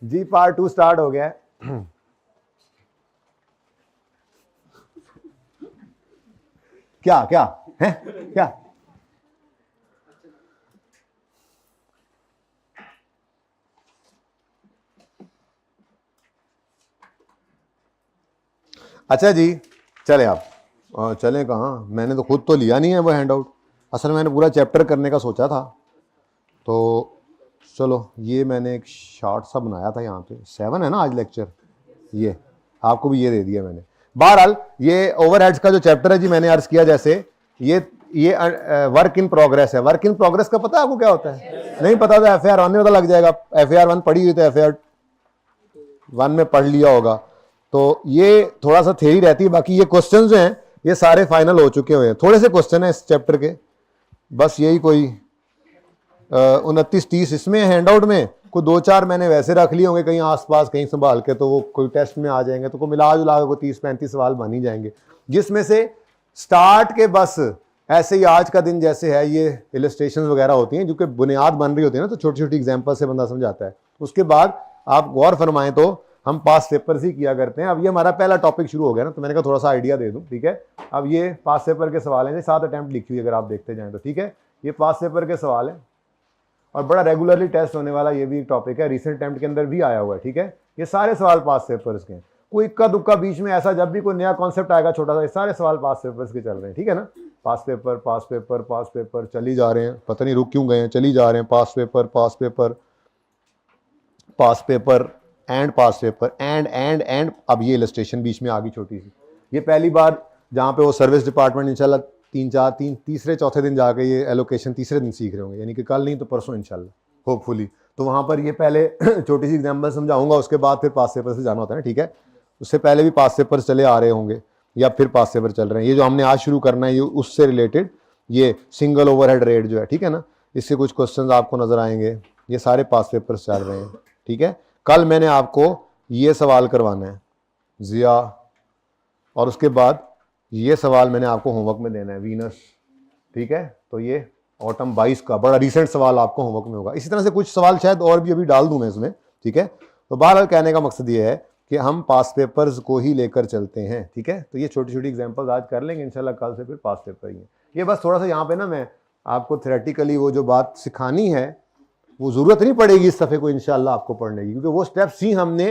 जी part 2 start हो गया है। क्या क्या है क्या? अच्छा जी, चले आप। चले कहाँ, मैंने तो खुद तो लिया नहीं है वो हैंड आउट। असल में मैंने पूरा चैप्टर करने का सोचा था, तो चलो ये मैंने एक शॉर्ट सा बनाया था। यहाँ पे 7 है ना आज लेक्चर, ये आपको भी ये दे दिया मैंने। बहरहाल ये ओवरहेड्स का जो चैप्टर है जी, मैंने अर्ज किया जैसे ये वर्क इन प्रोग्रेस है। वर्क इन प्रोग्रेस का पता है आपको क्या होता है? नहीं पता तो FAR 1 में पता लग जाएगा। FAR 1 पढ़ी हुई तो FAR 1 में पढ़ लिया होगा। तो ये थोड़ा सा थ्योरी रहती है, बाकी ये क्वेश्चन जो हैं ये सारे फाइनल हो चुके हुए हैं। थोड़े से क्वेश्चन है इस चैप्टर के, बस यही कोई 29-30 इसमें हैंडआउट में, कोई 2-4 मैंने वैसे रख लिए होंगे कहीं आसपास कहीं संभाल के, तो वो कोई टेस्ट में आ जाएंगे, तो कोई मिला जुला के 30-35 सवाल बन ही जाएंगे, जिसमें से स्टार्ट के बस ऐसे ही आज का दिन जैसे है ये इलस्ट्रेशन वगैरह होती हैं, जो कि बुनियाद बन रही होती है ना, तो छोटी छोटी एग्जाम्पल से बंदा समझाता है। उसके बाद आप गौर फरमाएं तो हम पास पेपर्स ही किया करते हैं। अब ये हमारा पहला टॉपिक शुरू हो गया ना, तो मैंने कहा थोड़ा सा आइडिया दे दूं, ठीक है। अब ये पास पेपर के सवाल हैं, 7 अटेम्प्ट लिखी हुई अगर आप देखते जाएं तो, ठीक है। ये पास पेपर के सवाल है और बड़ा रेगुलरली टेस्ट होने वाला ये भी एक टॉपिक है, रिसेंट अटेम्प्ट के अंदर भी आया हुआ है, ठीक है। ये सारे सवाल पास पेपर्स के हैं, कोई इक्का दुक्का बीच में ऐसा जब भी कोई नया कॉन्सेप्ट आएगा छोटा सा, ये सारे सवाल पास पेपर्स के चल रहे हैं, ठीक है ना। Pass paper pass paper pass paper चली जा रहे हैं, पता नहीं रुक क्यों गए हैं, चली जा रहे हैं। Pass paper pass paper pass paper and pass paper and अब ये इलस्ट्रेशन बीच में आ गई छोटी सी। ये पहली बार जहाँ पे वो सर्विस डिपार्टमेंट इंशाल्लाह तीसरे चौथे दिन जाके ये एलोकेशन तीसरे दिन सीख रहे होंगे, यानी कि कल नहीं तो परसों इंशाल्लाह होपफुली। तो वहाँ पर ये पहले छोटी सी एग्जाम्पल समझाऊंगा, उसके बाद फिर पास पेपर से जाना होता है ना, ठीक है। उससे पहले भी पास पेपर चले आ रहे होंगे या फिर पास पेपर चल रहे हैं। ये जो हमने आज शुरू करना है ये उससे रिलेटेड, ये सिंगल ओवरहेड रेट जो है, ठीक है ना, इससे कुछ क्वेश्चन आपको नजर आएंगे। ये सारे पास पेपर चल रहे हैं, ठीक है। कल मैंने आपको ये सवाल करवाना है जिया, और उसके बाद ये सवाल मैंने आपको होमवर्क में देना है वीनस, ठीक है। तो ये ऑटम 22 का बड़ा रिसेंट सवाल आपको होमवर्क में होगा। इसी तरह से कुछ सवाल शायद और भी अभी डाल दूं मैं इसमें, ठीक है। तो बहरहाल कहने का मकसद ये है कि हम पास पेपर्स को ही लेकर चलते हैं, ठीक है। तो ये छोटी छोटी एग्जांपल्स आज कर लेंगे इंशाल्लाह, कल से फिर पास पेपर ही है। ये बस थोड़ा सा यहाँ पे ना मैं आपको थ्योरेटिकली वो जो बात सिखानी है वो ज़रूरत नहीं पड़ेगी इस सफ़े को इंशाल्लाह आपको पढ़ने की, क्योंकि वो स्टेप्स ही हमने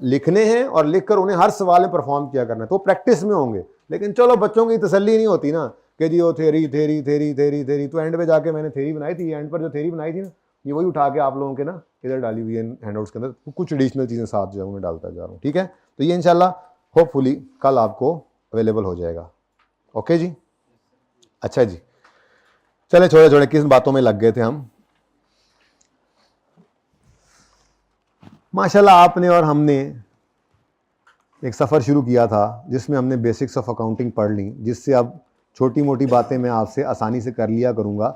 लिखने हैं और लिखकर उन्हें हर सवाल में परफॉर्म किया करना है, तो प्रैक्टिस में होंगे। लेकिन चलो बच्चों की तसल्ली नहीं होती ना कि जी वो theory theory theory theory theory, तो एंड पे जाके मैंने थेरी बनाई थी, एंड पर जो थेरी बनाई थी ना, ये वही उठा के आप लोगों के ना इधर डाली हुई है हैंडआउट्स के अंदर, कुछ एडिशनल चीज़ें साथ जो मैं डालता जा रहा हूँ, ठीक है। तो ये इंशाल्लाह होपफुली कल आपको अवेलेबल हो जाएगा। ओके जी, अच्छा जी, चले छोटे छोटे किस बातों में लग गए थे हम। माशाल्लाह आपने और हमने एक सफ़र शुरू किया था जिसमें हमने बेसिक्स ऑफ अकाउंटिंग पढ़ ली, जिससे अब छोटी मोटी बातें मैं आपसे आसानी से कर लिया करूँगा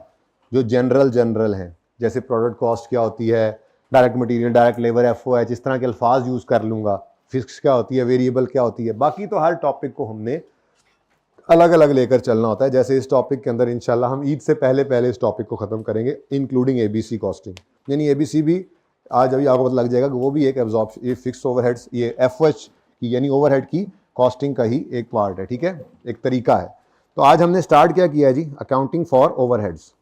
जो जनरल हैं, जैसे प्रोडक्ट कॉस्ट क्या होती है, direct material, direct labour, FOH, इस तरह के अल्फाज यूज़ कर लूँगा। फिक्स क्या होती है, वेरिएबल क्या होती है। बाकी तो हर टॉपिक को हमने अलग अलग लेकर चलना होता है। जैसे इस टॉपिक के अंदर इंशाल्लाह हम ईद से पहले इस टॉपिक को ख़त्म करेंगे, इंक्लूडिंग ABC कॉस्टिंग, यानी ABC भी आज अभी आपको पता लग जाएगा कि वो भी एक एब्जॉर्प्शन, ये फिक्स ओवरहेड्स, ये FOH की यानी ओवरहेड की कॉस्टिंग का ही एक पार्ट है, ठीक है, एक तरीका है। तो आज हमने स्टार्ट क्या किया है जी, अकाउंटिंग फॉर ओवरहेड्स,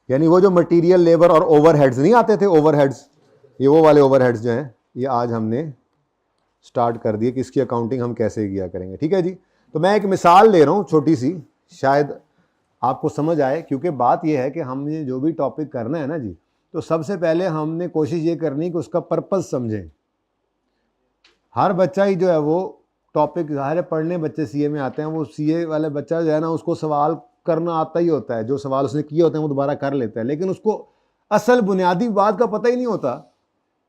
यानी वो जो मटेरियल, लेबर और ओवरहेड्स नहीं आते थे, ओवरहेड्स, ये वो वाले ओवरहेड्स जो हैं, ये आज हमने स्टार्ट कर दिए कि इसकी अकाउंटिंग हम कैसे किया करेंगे, ठीक है जी। तो मैं एक मिसाल ले रहा हूँ छोटी सी, शायद आपको समझ आए, क्योंकि बात यह है कि हमने जो भी टॉपिक करना है ना जी, तो सबसे पहले हमने कोशिश ये करनी कि उसका पर्पस समझें। हर बच्चा ही जो है वो टॉपिक, ज़ाहिर है पढ़ने बच्चे CA में आते हैं, वो CA वाले बच्चा जो है ना उसको सवाल करना आता ही होता है, जो सवाल उसने किए होते हैं वो दोबारा कर लेता है, लेकिन उसको असल बुनियादी बात का पता ही नहीं होता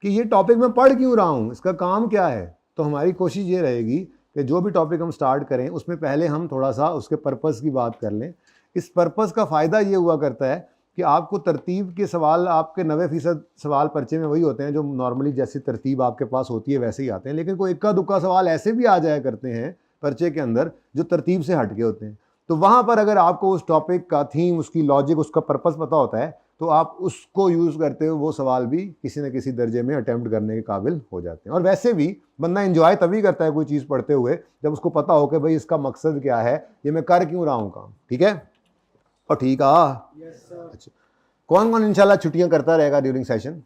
कि ये टॉपिक मैं पढ़ क्यों रहा हूँ, इसका काम क्या है। तो हमारी कोशिश ये रहेगी कि जो भी टॉपिक हम स्टार्ट करें उसमें पहले हम थोड़ा सा उसके पर्पस की बात कर लें। इस पर्पस का फ़ायदा ये हुआ करता है कि आपको तरतीब के सवाल, आपके 90% सवाल पर्चे में वही होते हैं जो नॉर्मली जैसी तरतीब आपके पास होती है वैसे ही आते हैं, लेकिन कोई इक्का दुक्का सवाल ऐसे भी आ जाया करते हैं पर्चे के अंदर जो तरतीब से हट के होते हैं। तो वहाँ पर अगर आपको उस टॉपिक का थीम, उसकी लॉजिक, उसका पर्पस पता होता है, तो आप उसको यूज़ करते हो, वो सवाल भी किसी न किसी दर्जे में अटेम्प्ट करने के काबिल हो जाते हैं। और वैसे भी बंदा एंजॉय तभी करता है कोई चीज़ पढ़ते हुए जब उसको पता हो कि भाई इसका मकसद क्या है, ये मैं कर क्यों रहा हूँ काम। ठीक है, और ठीक है। अच्छा, कौन कौन इंशाल्लाह छुट्टियां करता रहेगा ड्यूरिंग सेशन?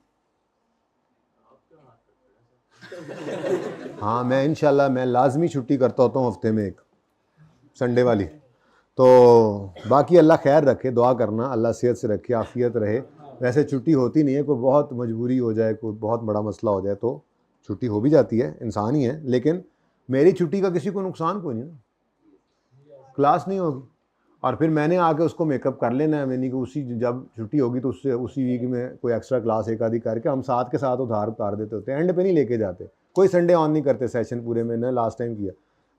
हाँ, मैं इंशाल्लाह मैं लाजमी छुट्टी करता होता हूँ हफ्ते में, एक संडे वाली। तो बाकी अल्लाह खैर रखे, दुआ करना अल्लाह सेहत से रखे, आफियत रहे। वैसे छुट्टी होती नहीं है, कोई बहुत मजबूरी हो जाए, कोई बहुत बड़ा मसला हो जाए तो छुट्टी हो भी जाती है, इंसान ही है। लेकिन मेरी छुट्टी का किसी को नुकसान कोई नहीं ना, क्लास नहीं होगी और फिर मैंने आके उसको मेकअप कर लेना है। मैंने कि उसी जब छुट्टी होगी तो उससे उसी वीक में कोई एक्स्ट्रा क्लास एक आधी करके हम साथ के साथ उतार देते होते हैं, एंड पे नहीं लेके जाते। कोई संडे ऑन नहीं करते सेशन पूरे में, ना लास्ट टाइम किया,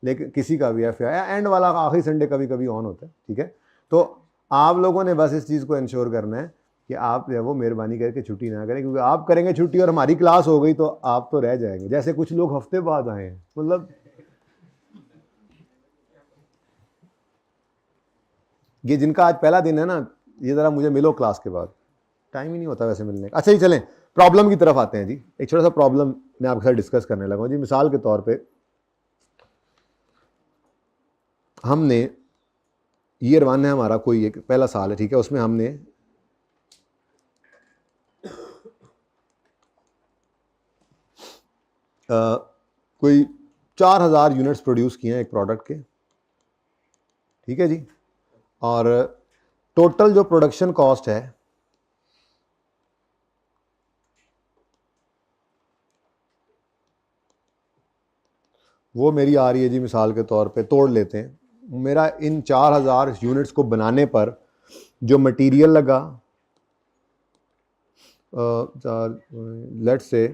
लेकिन किसी का भी एंड वाला आखिरी संडे कभी कभी ऑन होता है। ठीक है, तो आप लोगों ने बस इस चीज़ को इंश्योर करना है कि आप जो है वो मेहरबानी करके छुट्टी ना करें, क्योंकि आप करेंगे छुट्टी और हमारी क्लास हो गई तो आप तो रह जाएंगे। जैसे कुछ लोग हफ्ते बाद आए हैं, मतलब ये जिनका आज पहला दिन है ना, ये ज़रा मुझे मिलो क्लास के बाद, टाइम ही नहीं होता वैसे मिलने का। अच्छा जी, चलें प्रॉब्लम की तरफ आते हैं जी। एक छोटा सा प्रॉब्लम मैं आपके साथ डिस्कस करने लगा हूँ जी। मिसाल के तौर पे हमने ईयर 1 है हमारा, कोई एक पहला साल है, ठीक है, उसमें हमने कोई 4000 यूनिट्स प्रोड्यूस किए हैं एक प्रोडक्ट के। ठीक है जी, और टोटल जो प्रोडक्शन कॉस्ट है वो मेरी आ रही है जी, मिसाल के तौर पे तोड़ लेते हैं, मेरा इन 4000 यूनिट्स को बनाने पर जो मटेरियल लगा, लेट्स से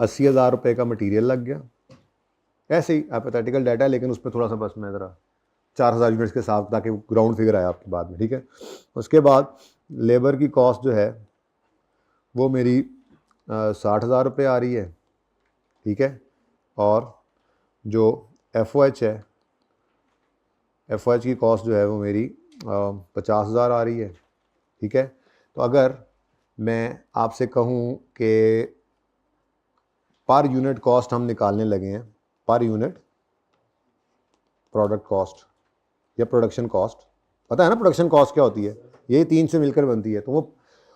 80,000 रुपये का मटेरियल लग गया। ऐसे ही हाइपोथेटिकल डाटा है, लेकिन उसमें थोड़ा सा बस मैं ज़रा 4000 यूनिट्स के साथ, ताकि ग्राउंड फिगर आया आपके बाद में। ठीक है, उसके बाद लेबर की कॉस्ट जो है वो मेरी 60,000 रुपये आ रही है। ठीक है, और जो FOH है, FOH की कॉस्ट जो है वो मेरी 50,000 आ रही है। ठीक है, तो अगर मैं आपसे कहूँ कि पर यूनिट कॉस्ट हम निकालने लगे हैं, पर यूनिट प्रोडक्ट कॉस्ट या प्रोडक्शन कॉस्ट, पता है ना प्रोडक्शन कॉस्ट क्या होती है, यही 3 से मिलकर बनती है। तो वो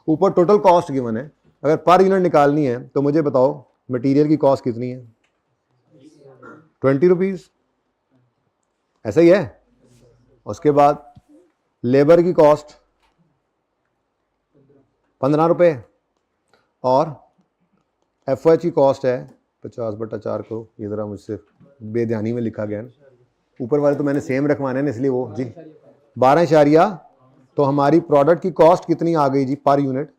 ऊपर टोटल कॉस्ट गिवन है, अगर पर यूनिट निकालनी है तो मुझे बताओ मटेरियल की कॉस्ट कितनी है? 20 रुपीज़, ऐसा ही है। उसके बाद लेबर की कॉस्ट 15 रुपये, और FOH की कॉस्ट है 50/4 को, ये ज़रा मुझसे बेध्यानी में लिखा गया ना, ऊपर वाले तो मैंने सेम रखवाने हैं इसलिए वो जी 12 तो हमारी प्रोडक्ट की कॉस्ट कितनी आ गई जी पर यूनिट?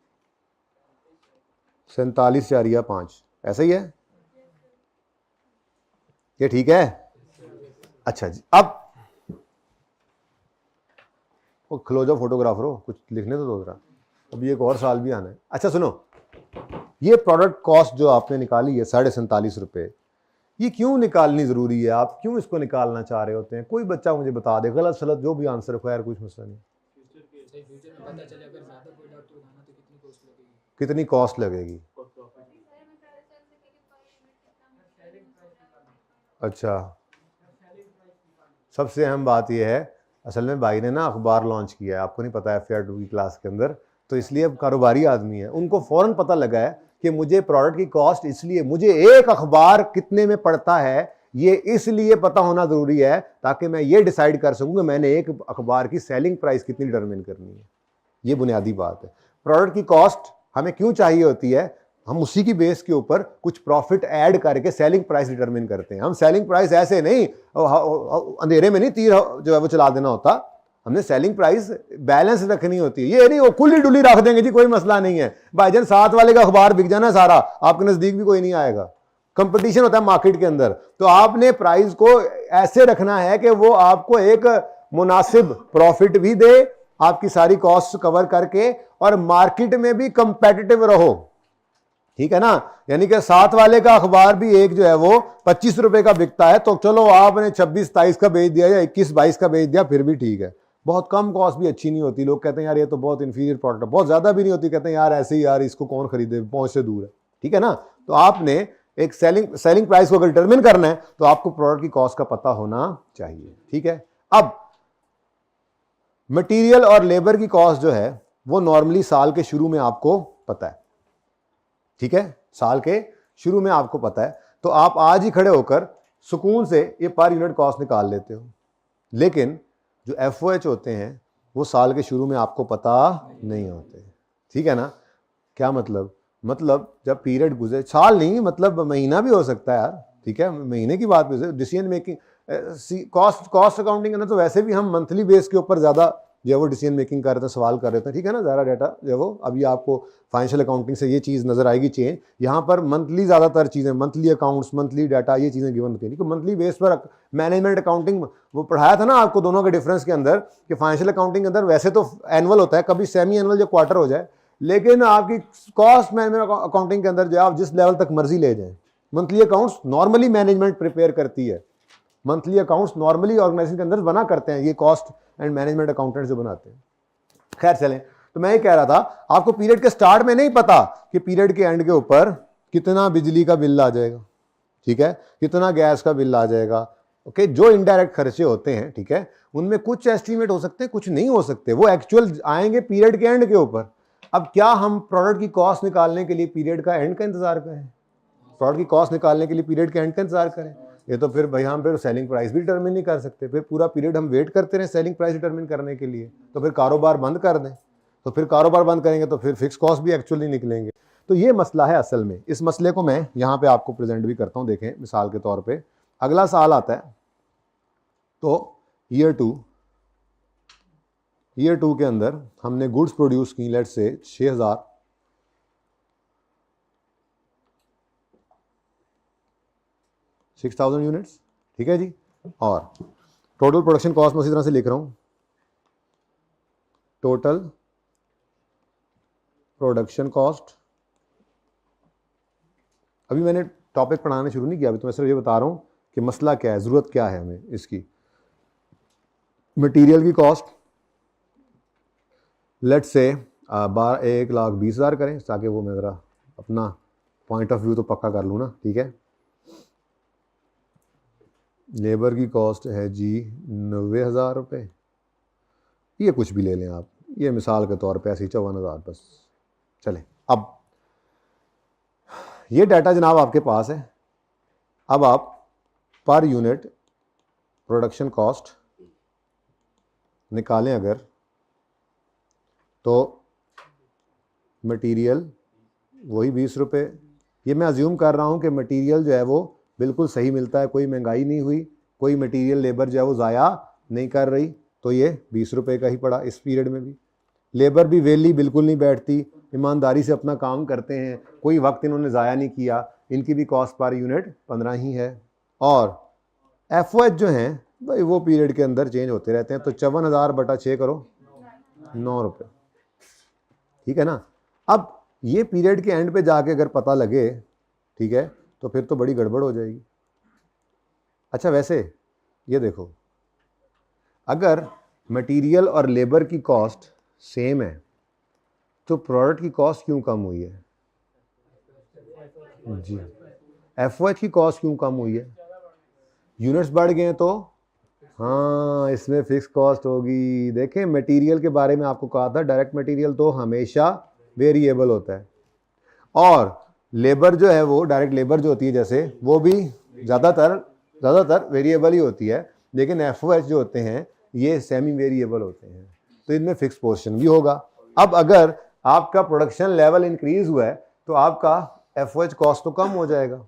47.5, ऐसा ही है, ये ठीक है? अच्छा जी, अब वो खलो जाओ फोटोग्राफर हो, कुछ लिखने तो दो जरा, अभी एक और साल भी आना है। अच्छा सुनो, ये प्रोडक्ट कॉस्ट जो आपने निकाली है 47.5 रुपये, ये क्यों निकालनी ज़रूरी है? आप क्यों इसको निकालना चाह रहे होते हैं? कोई बच्चा मुझे बता दे, गलत सलत जो भी आंसर हो, यार कुछ मसला नहीं। कितनी कॉस्ट लगेगी? अच्छा, सबसे अहम बात यह है, असल में भाई ने ना अखबार लॉन्च किया है, आपको नहीं पता है, FAR 2 की क्लास के अंदर, तो इसलिए अब कारोबारी आदमी है, उनको फ़ौरन पता लगा है कि मुझे प्रोडक्ट की कॉस्ट, इसलिए मुझे एक अखबार कितने में पड़ता है ये इसलिए पता होना ज़रूरी है ताकि मैं ये डिसाइड कर सकूं कि मैंने एक अखबार की सेलिंग प्राइस कितनी डिटरमिन करनी है। ये बुनियादी बात है। प्रोडक्ट की कॉस्ट हमें क्यों चाहिए होती है? हम उसी की बेस के ऊपर कुछ प्रॉफिट ऐड करके सेलिंग प्राइस डिटरमिन करते हैं। हम सेलिंग प्राइस ऐसे नहीं अंधेरे में नहीं तीर जो है वो चला देना होता, हमने सेलिंग प्राइस बैलेंस रखनी होती है। ये नहीं वो खुली डुली रख देंगे जी, कोई मसला नहीं है भाईजान, साथ वाले का अखबार बिक जाना सारा, आपके नजदीक भी कोई नहीं आएगा। कंपटीशन होता है मार्केट के अंदर, तो आपने प्राइस को ऐसे रखना है कि वो आपको एक मुनासिब प्रॉफिट भी दे, आपकी सारी कॉस्ट कवर करके, और मार्केट में भी कंपेटिटिव रहो। ठीक है ना? यानी कि साथ वाले का अखबार भी एक जो है वो 25 रुपए का बिकता है, तो चलो आपने 26-27 का बेच दिया या 21-22 का बेच दिया, फिर भी ठीक है। बहुत कम कॉस्ट भी अच्छी नहीं होती, लोग कहते हैं यार ये तो बहुत इंफीरियर प्रोडक्ट है, बहुत ज़्यादा भी नहीं होती, कहते हैं यार ऐसे ही यार इसको कौन खरीदे, पहुंच से दूर है, ठीक है ना। तो आपने एक सेलिंग प्राइस को अगर डिटरमिन करना है तो आपको प्रोडक्ट की कॉस्ट का पता होना चाहिए, ठीक है। अब मटेरियल और लेबर की कॉस्ट जो है वो नॉर्मली साल के शुरू में आपको पता है, ठीक है, साल के शुरू में आपको पता है, तो आप आज ही खड़े होकर सुकून से ये पर यूनिट कॉस्ट निकाल लेते हो। लेकिन जो एफओएच होते हैं वो साल के शुरू में आपको पता नहीं होते, ठीक है ना। क्या मतलब जब पीरियड गुजरे, साल नहीं मतलब महीना भी हो सकता है यार, ठीक है, महीने की बात भी, डिसीजन मेकिंग कॉस्ट अकाउंटिंग ना, तो वैसे भी हम मंथली बेस के ऊपर ज़्यादा जो है वो डिसीजन मेकिंग कर रहे थे, सवाल कर रहे थे, ठीक है ना। ज़्यादा डाटा जो है वो अभी आपको फाइनेंशियल अकाउंटिंग से ये चीज़ नजर आएगी चेंज, यहाँ पर मंथली ज़्यादातर चीज़ें, मंथली अकाउंट्स, मंथली डाटा, ये चीज़ें गिवन होती है, क्योंकि मंथली बेस पर मैनेजमेंट अकाउंटिंग वो पढ़ाया था ना आपको दोनों के डिफरेंस के अंदर, कि फाइनेंशियल अकाउंटिंग के अंदर वैसे तो एनुअल होता है, कभी सेमी एनुअल या क्वार्टर हो जाए, लेकिन आपकी कॉस्ट मैनेजमेंट अकाउंटिंग के अंदर जो आप जिस लेवल तक मर्जी ले जाएं, monthly accounts normally management prepare करती है, मंथली अकाउंट्स नॉर्मली ऑर्गेनाइजेशन के अंदर बना करते हैं, ये कॉस्ट एंड मैनेजमेंट अकाउंटेंट जो बनाते हैं। खैर चलें, तो मैं ये कह रहा था आपको पीरियड के स्टार्ट में नहीं पता कि पीरियड के एंड के ऊपर कितना बिजली का बिल आ जाएगा, ठीक है, कितना गैस का बिल आ जाएगा, ओके। जो इनडायरेक्ट खर्चे होते हैं, ठीक है, उनमें कुछ एस्टिमेट हो सकते हैं, कुछ नहीं हो सकते, वो एक्चुअल आएंगे पीरियड के एंड के ऊपर। अब क्या हम प्रोडक्ट की कॉस्ट निकालने के लिए पीरियड का एंड का इंतजार करें? प्रोडक्ट की कॉस्ट निकालने के लिए पीरियड के एंड का इंतजार करें? ये तो फिर भाई हम फिर सेलिंग प्राइस भी डिटरमिन नहीं कर सकते, फिर पूरा पीरियड हम वेट करते रहे सेलिंग प्राइस डिटरमिन करने के लिए, तो फिर कारोबार बंद कर दें, तो फिर कारोबार बंद करेंगे तो फिर फिक्स कॉस्ट भी एक्चुअली निकलेंगे। तो ये मसला है असल में। इस मसले को मैं यहाँ पे आपको प्रेजेंट भी करता हूँ, देखें मिसाल के तौर पे अगला साल आता है तो ईयर टू के अंदर हमने गुड्स प्रोड्यूस की, लेट्स से 6,000 यूनिट्स, ठीक है जी। और टोटल प्रोडक्शन कॉस्ट में उसी तरह से लिख रहा हूं, टोटल प्रोडक्शन कॉस्ट। अभी मैंने टॉपिक पढ़ाना शुरू नहीं किया, अभी तो मैं सिर्फ ये बता रहा हूं कि मसला क्या है, जरूरत क्या है हमें इसकी। मटेरियल की कॉस्ट लेट्स से 1,20,000 करें, ताकि वो मैं ज़रा अपना पॉइंट ऑफ व्यू तो पक्का कर लूँ ना, ठीक है। लेबर की कॉस्ट है जी 90,000 रुपये, ये कुछ भी ले लें आप, ये मिसाल के तौर पे ऐसे 54,000 बस चले। अब ये डाटा जनाब आपके पास है। अब आप पर यूनिट प्रोडक्शन कॉस्ट निकालें अगर, तो मटेरियल वही 20 रुपये, ये मैं अज्यूम कर रहा हूँ कि मटेरियल जो है वो बिल्कुल सही मिलता है, कोई महंगाई नहीं हुई, कोई मटेरियल लेबर जो है वो ज़ाया नहीं कर रही, तो ये 20 रुपये का ही पड़ा इस पीरियड में भी। लेबर भी वेली बिल्कुल नहीं बैठती, ईमानदारी से अपना काम करते हैं, कोई वक्त इन्होंने ज़ाया नहीं किया, इनकी भी कॉस्ट पर यूनिट 15 ही है। और एफओएच जो हैं भाई वो पीरियड के अंदर चेंज होते रहते हैं, तो 54,000 बटा 6 करो 9 रुपये, ठीक है ना। अब ये पीरियड के एंड पे जाके अगर पता लगे, ठीक है, तो फिर तो बड़ी गड़बड़ हो जाएगी। अच्छा वैसे ये देखो, अगर मटेरियल और लेबर की कॉस्ट सेम है तो प्रोडक्ट की कॉस्ट क्यों कम हुई है जी? एफओएच की कॉस्ट क्यों कम हुई है? यूनिट्स बढ़ गए हैं तो हाँ, इसमें फिक्स कॉस्ट होगी। देखें मटेरियल के बारे में आपको कहा था, डायरेक्ट मटेरियल तो हमेशा वेरिएबल होता है, और लेबर जो है वो डायरेक्ट लेबर जो होती है जैसे, वो भी ज़्यादातर वेरिएबल ही होती है, लेकिन एफओएच जो होते हैं ये सेमी वेरिएबल होते हैं, तो इनमें फिक्स पोर्शन भी होगा। अब अगर आपका प्रोडक्शन लेवल इंक्रीज हुआ है तो आपका एफओएच कॉस्ट तो कम हो जाएगा।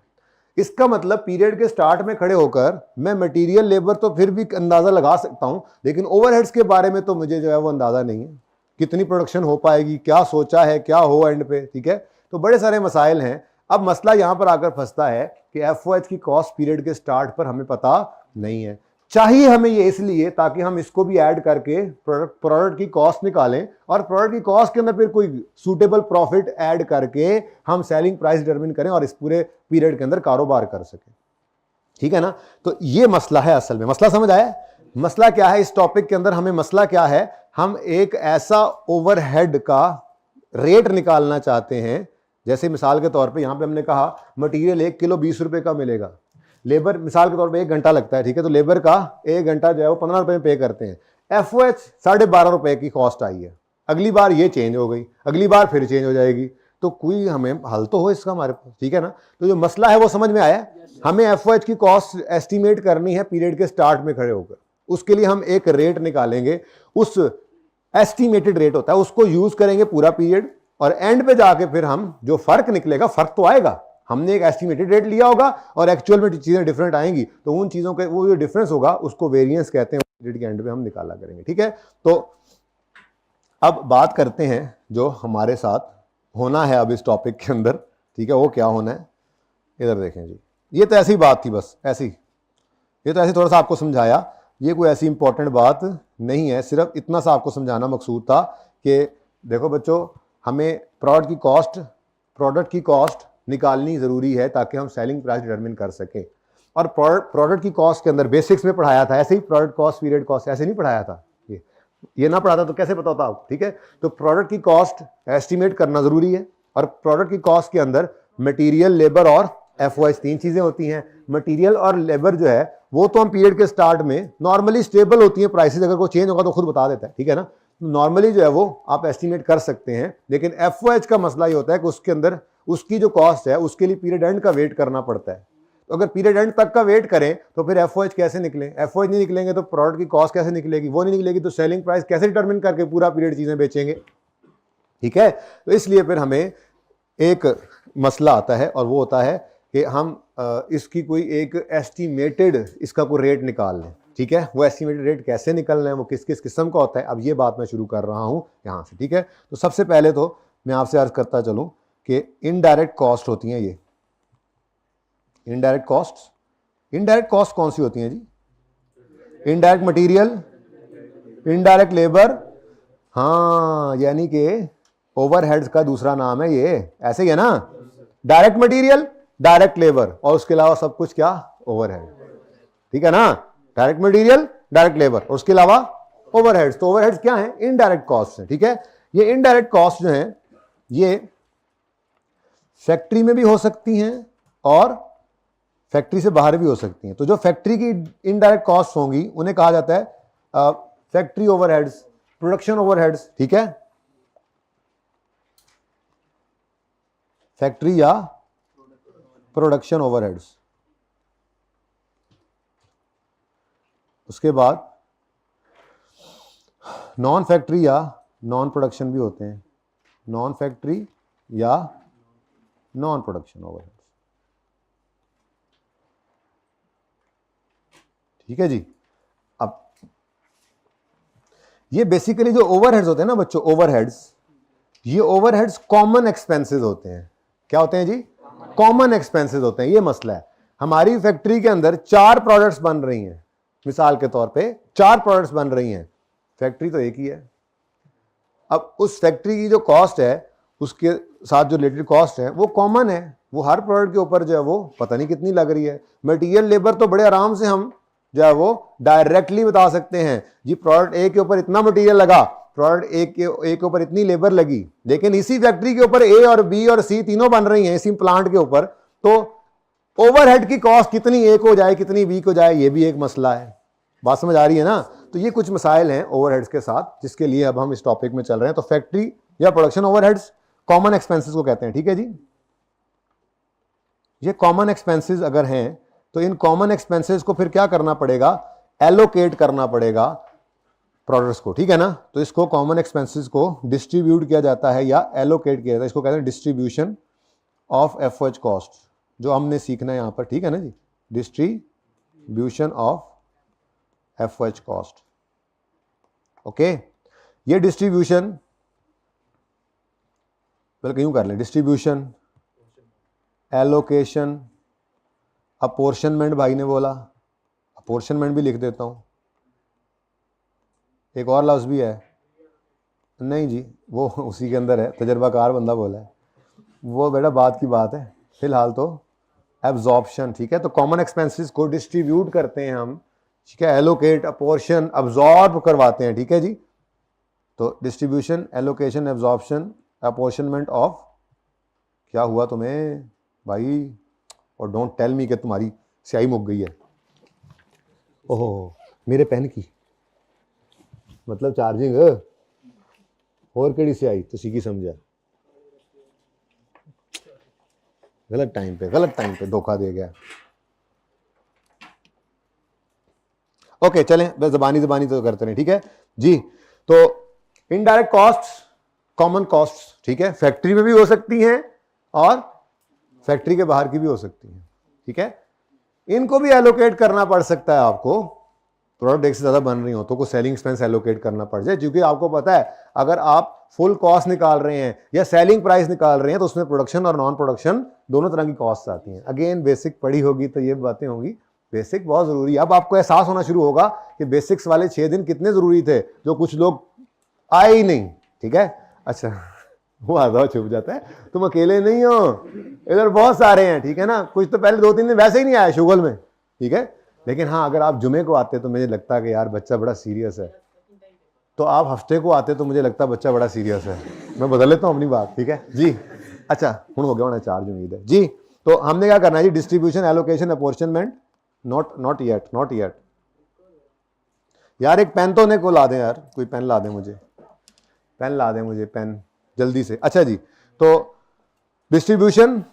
इसका मतलब पीरियड के स्टार्ट में खड़े होकर मैं मटेरियल लेबर तो फिर भी अंदाज़ा लगा सकता हूं, लेकिन ओवरहेड्स के बारे में तो मुझे जो है वो अंदाज़ा नहीं है, कितनी प्रोडक्शन हो पाएगी, क्या सोचा है, क्या हो एंड पे, ठीक है। तो बड़े सारे मसाइल हैं। अब मसला यहां पर आकर फंसता है कि एफओएच की कॉस्ट पीरियड के स्टार्ट पर हमें पता नहीं है। चाहिए हमें ये इसलिए ताकि हम इसको भी ऐड करके प्रोडक्ट की कॉस्ट निकालें, और प्रोडक्ट की कॉस्ट के अंदर फिर कोई सूटेबल प्रॉफिट ऐड करके हम सेलिंग प्राइस डिटरमिन करें और इस पूरे पीरियड के अंदर कारोबार कर सकें, ठीक है ना। तो ये मसला है असल में। मसला समझ आया? मसला क्या है इस टॉपिक के अंदर, हमें मसला क्या है, हम एक ऐसा ओवरहेड का रेट निकालना चाहते हैं। जैसे मिसाल के तौर पे यहां पे हमने कहा मटेरियल 1 किलो 20 रुपए का मिलेगा, लेबर मिसाल के तौर पे 1 घंटा लगता है, ठीक है, तो लेबर का 1 घंटा जो है वो 15 रुपए में पे करते हैं। एफओएच 12.5 रुपए की कॉस्ट आई है, अगली बार ये चेंज हो गई, अगली बार फिर चेंज हो जाएगी, तो कोई हमें हल तो हो इसका हमारे पास, ठीक है ना। तो जो मसला है वो समझ में आया। हमें एफओएच की कॉस्ट एस्टिमेट करनी है पीरियड के स्टार्ट में खड़े होकर, उसके लिए हम एक रेट निकालेंगे, उस एस्टिमेटेड रेट होता है उसको यूज करेंगे पूरा पीरियड, और एंड पे जाके फिर हम जो फर्क निकलेगा, फर्क तो आएगा, हमने एक एस्टिमेटेड रेट लिया होगा और एक्चुअल में चीजें डिफरेंट आएंगी, तो उन चीजों के वो जो डिफरेंस होगा उसको वेरिएंस कहते हैं, पीरियड के एंड पे हम निकाला करेंगे, ठीक है। तो अब बात करते हैं जो हमारे साथ होना है अब इस टॉपिक के अंदर, ठीक है, वो क्या होना है। इधर देखें जी, ये तो ऐसी बात थी, बस ऐसी, ये तो ऐसे थोड़ा सा आपको समझाया, ये कोई ऐसी इंपॉर्टेंट बात नहीं है, सिर्फ इतना सा आपको समझाना मकसूद था कि देखो बच्चों, हमें प्रोडक्ट की कॉस्ट निकालनी ज़रूरी है ताकि हम सेलिंग प्राइस डिटरमिन कर सकें। और प्रोडक्ट की कॉस्ट के अंदर बेसिक्स में पढ़ाया था, ऐसे ही प्रोडक्ट कॉस्ट, पीरियड कॉस्ट ऐसे नहीं पढ़ाया था, ये ना पढ़ाता तो कैसे पता होता आपको, ठीक है। तो प्रोडक्ट की कॉस्ट एस्टिमेट करना ज़रूरी है, और प्रोडक्ट की कॉस्ट के अंदर मटीरियल, लेबर और एफओएच 3 चीज़ें होती हैं। मटीरियल और लेबर जो है वो तो हम पीरियड के स्टार्ट में नॉर्मली स्टेबल होती हैं, प्राइसेस अगर कोई चेंज होगा तो खुद बता देता है, ठीक है ना, नॉर्मली जो है वो आप एस्टिमेट कर सकते हैं। लेकिन एफओएच का मसला ये होता है कि उसके अंदर उसकी जो कॉस्ट है उसके लिए पीरियड एंड का वेट करना पड़ता है, तो अगर पीरियड एंड तक का वेट करें तो फिर एफओएच कैसे निकले, एफओएच नहीं निकलेंगे तो प्रोडक्ट की कॉस्ट कैसे निकलेगी, वो नहीं निकलेगी तो सेलिंग प्राइस कैसे डिटरमिन करके पूरा पीरियड चीजें बेचेंगे, ठीक है। तो इसलिए फिर हमें एक मसला आता है और वो होता है कि हम इसकी कोई एक एस्टिमेटेड इसका कोई रेट निकाल लें, ठीक है। वो एस्टिमेटेड रेट कैसे निकलना है, वो किस किस किस्म का होता है, अब ये बात मैं शुरू कर रहा हूं यहां से, ठीक है। तो सबसे पहले तो मैं आपसे अर्ज करता चलूं कि इनडायरेक्ट कॉस्ट होती हैं ये इनडायरेक्ट कॉस्ट कौन सी होती हैं जी? इनडायरेक्ट मटेरियल, इनडायरेक्ट लेबर, हाँ, यानी कि ओवरहेड्स का दूसरा नाम है ये, ऐसे ही है ना, डायरेक्ट मटेरियल, डायरेक्ट लेबर, और उसके अलावा सब कुछ क्या, ओवरहेड, ठीक है ना। डायरेक्ट मटेरियल, डायरेक्ट लेबर, और उसके अलावा ओवरहेड्स। तो ओवरहेड्स क्या है, इनडायरेक्ट कॉस्ट है, ठीक है। ये इनडायरेक्ट कॉस्ट जो है ये फैक्ट्री में भी हो सकती हैं और फैक्ट्री से बाहर भी हो सकती हैं। तो जो फैक्ट्री की इनडायरेक्ट कॉस्ट होंगी उन्हें कहा जाता है फैक्ट्री ओवरहेड्स, प्रोडक्शन ओवरहेड्स, ठीक है, फैक्ट्री या प्रोडक्शन ओवरहेड्स। उसके बाद नॉन फैक्ट्री या नॉन प्रोडक्शन भी होते हैं, नॉन फैक्ट्री या नॉन प्रोडक्शन ओवरहेड्स, ठीक है जी। अब ये बेसिकली जो ओवरहेड्स होते हैं ना बच्चों, ओवरहेड्स, ये ओवरहेड्स कॉमन एक्सपेंसेस होते हैं। क्या होते हैं जी? कॉमन एक्सपेंसेस होते हैं। ये मसला है, हमारी फैक्ट्री के अंदर 4 प्रोडक्ट्स बन रही हैं, मिसाल के तौर पे 4 प्रोडक्ट्स बन रही हैं, फैक्ट्री तो एक ही है। अब उस फैक्ट्री की जो कॉस्ट है उसके साथ जो रिलेटेड कॉस्ट है वो कॉमन है, वो हर प्रोडक्ट के ऊपर जो है वो पता नहीं कितनी लग रही है। मटेरियल लेबर तो बड़े आराम से हम जो है वो डायरेक्टली बता सकते हैं जी, प्रोडक्ट ए के ऊपर इतना मटेरियल लगा, प्रोडक्ट ए के ऊपर इतनी लेबर लगी। लेकिन इसी फैक्ट्री के ऊपर ए और बी और सी तीनों बन रही हैं इसी प्लांट के ऊपर, तो ओवरहेड की कॉस्ट कितनी ए को जाए कितनी बी को जाए, ये भी एक मसला है। बात समझ आ रही है ना। तो ये कुछ मसाइल हैं ओवरहेड्स के साथ जिसके लिए अब हम इस टॉपिक में चल रहे हैं। तो फैक्ट्री या प्रोडक्शन ओवरहेड्स कॉमन एक्सपेंसेस को कहते हैं, ठीक है जी। ये कॉमन एक्सपेंसेस अगर हैं तो इन कॉमन एक्सपेंसेस को फिर क्या करना पड़ेगा, एलोकेट करना पड़ेगा प्रोडक्ट्स को, ठीक है ना। तो इसको कॉमन एक्सपेंसेस को डिस्ट्रीब्यूट किया जाता है या एलोकेट किया जाता है, इसको कहते हैं डिस्ट्रीब्यूशन ऑफ एफओएच कॉस्ट, जो हमने सीखना है यहां पर, ठीक है ना जी, distribution of FOH cost. Okay, ये डिस्ट्रीब्यूशन पहले यूं कर लें, डिस्ट्रीब्यूशन, एलोकेशन, अपोर्शनमेंट, भाई ने बोला अपोर्शनमेंट भी लिख देता हूं। एक और लफ्ज़ भी है, नहीं जी वो उसी के अंदर है, तजर्बाकार बंदा बोला है वो, बेटा बात की बात है, फिलहाल तो एब्जॉर्प्शन, ठीक है। तो कॉमन एक्सपेंसेस को डिस्ट्रीब्यूट करते हैं हम ठीक है, एलोकेट, अपोर्शन, अब्जॉर्ब करवाते हैं, ठीक है जी। तो distribution, allocation, absorption, apportionment of, क्या हुआ तुम्हें भाई? और डोंट टेल मी कि तुम्हारी स्याही मुक गई है। ओहो, मेरे पेन की मतलब चार्जिंग और केड़ी स्याही तुसी की समझा? गलत टाइम पे धोखा दे गया। ओके चलें, बस जबानी तो करते रहे, ठीक है जी। तो इनडायरेक्ट कॉस्ट, कॉमन कॉस्ट, ठीक है, फैक्ट्री में भी हो सकती हैं और फैक्ट्री के बाहर की भी हो सकती हैं, ठीक है। इनको भी एलोकेट करना पड़ सकता है आपको, प्रोडक्ट एक से ज्यादा बन रही हो तो कुछ सेलिंग एक्सपेंस एलोकेट करना पड़ जाए, क्योंकि आपको पता है अगर आप फुल कॉस्ट निकाल रहे हैं या सेलिंग प्राइस निकाल रहे हैं तो उसमें प्रोडक्शन और नॉन प्रोडक्शन दोनों तरह की कॉस्ट आती हैं। अगेन बेसिक पढ़ी होगी तो ये बातें होंगी, बेसिक बहुत जरूरी है। अब आपको एहसास होना शुरू होगा कि बेसिक्स वाले 6 दिन कितने जरूरी थे, जो कुछ लोग आए ही नहीं, ठीक है। अच्छा, वो आधा छुप जाता है, तुम अकेले नहीं हो, इधर बहुत सारे हैं, ठीक है ना। कुछ तो पहले 2-3 दिन वैसे ही नहीं आया शुगल में, ठीक है। लेकिन हाँ, अगर आप जुमे को आते तो मुझे लगता कि यार बच्चा बड़ा सीरियस है, तो आप हफ्ते को आते तो मुझे लगता बच्चा बड़ा सीरियस है। मैं बदल लेता हूँ अपनी बात, ठीक है जी। अच्छा, हूँ हो गया होना चार्ज, उम्मीद है जी। तो हमने क्या करना है जी, डिस्ट्रीब्यूशन, एलोकेशन, अपॉर्चनमेंट, नॉट येट। यार एक पेन तो उन्हें को ला दें यार, कोई पेन ला दें मुझे, पेन ला दें मुझे, पेन जल्दी से। अच्छा जी, तो डिस्ट्रीब्यूशन,